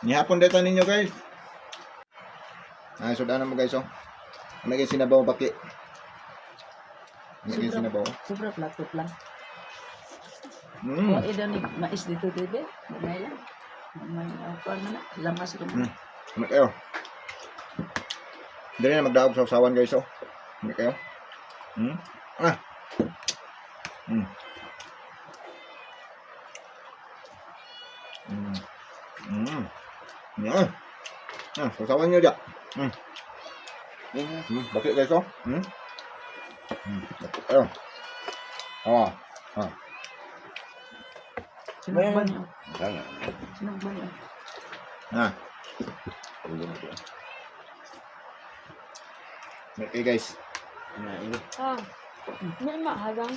Nihapon dito ninyo guys. Ay, sudahan mo guys oh. May sinabaw baki. May sinabaw. Sobra platot lang. Mm. Wala daw ni mais dito bebe. May lang. May kuan na lamas ko. May kayo. Dili na magdaog sa usawan guys oh. May kayo. Ah. Yan. Sasawan nyo dyan. Bakit guys oh. Bakit kayo. Sinugban niyo. Sinugban niyo. Okay guys. May mahadang.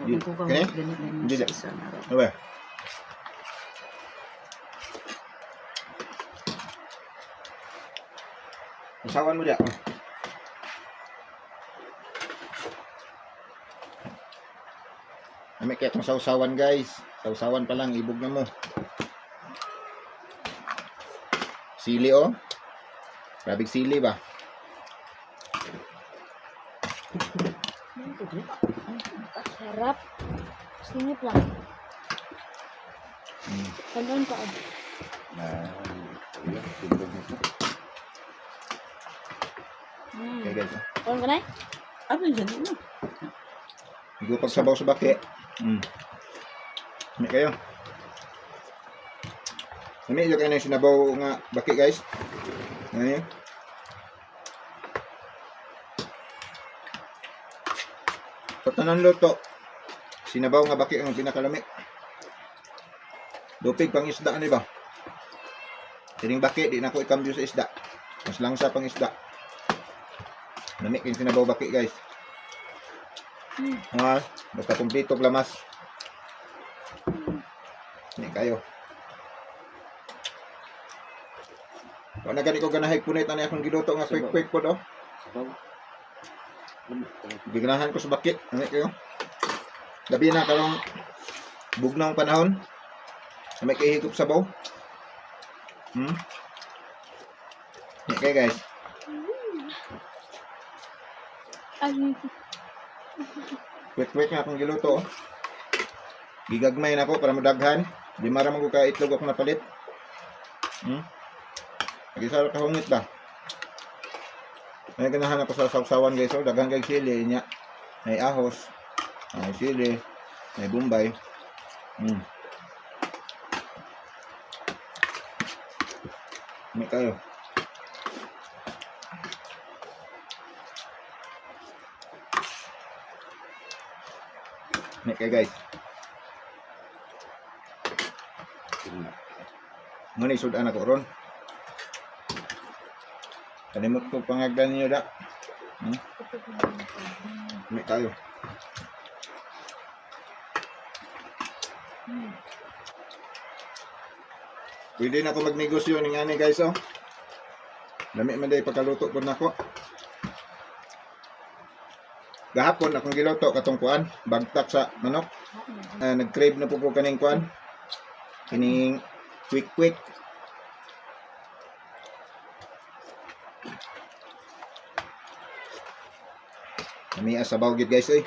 Kini? Hindi dyan. Ano ba? Usawan mo dyan. May kaya itong sausawan guys. Sausawan pa lang, ibog na mo. Sili oh. Grabing sili ba? Sarap. Sinip lang. Kanon pa. Okay guys. Kanon ka na? Ano dyan mo? Higo pagsabaw sa baki. May kayo. May kayo na yung sinabaw nga baki guys. Ano yun? Patanan luto. Sinabaw nga baki ang pinakalami. Dupig pang isda ano ba? Tiring baki, di na ako ikambyo sa isda. Mas langsa pang isda. Namik yung sinabaw baki guys. Basta kumpleto lamas. Ini kayo. Kung na gani ko ganahig punit na akong giluto nga quick po do. Giganahan ko sa baki. Ano kayo? Gabi na karong bugnong panahon. May kahigop sabaw. Okay guys. Quick nga akong giluto. Gigagmay na ako para madaghan. Di maramang ko ka itlog ako napalit. Nagisara kahungit ba? May ganahan ako sa sausawan guys. So, daghan kay sili niya. May ahos. May sili. May bumbay. May kayo. May kayo guys. Ngunit sudan ako ron. Kalimot ko pangagdan niyo da. May kayo. Pwede na ako magnegosyo ng ani guys oh. Dami man day pagkaluto po nako. Gahapon akong giluto katong kuan, bagtak sa manok. Nag-crave na po kaning kuan. Kining quick. Kami asabaw gid guys eh.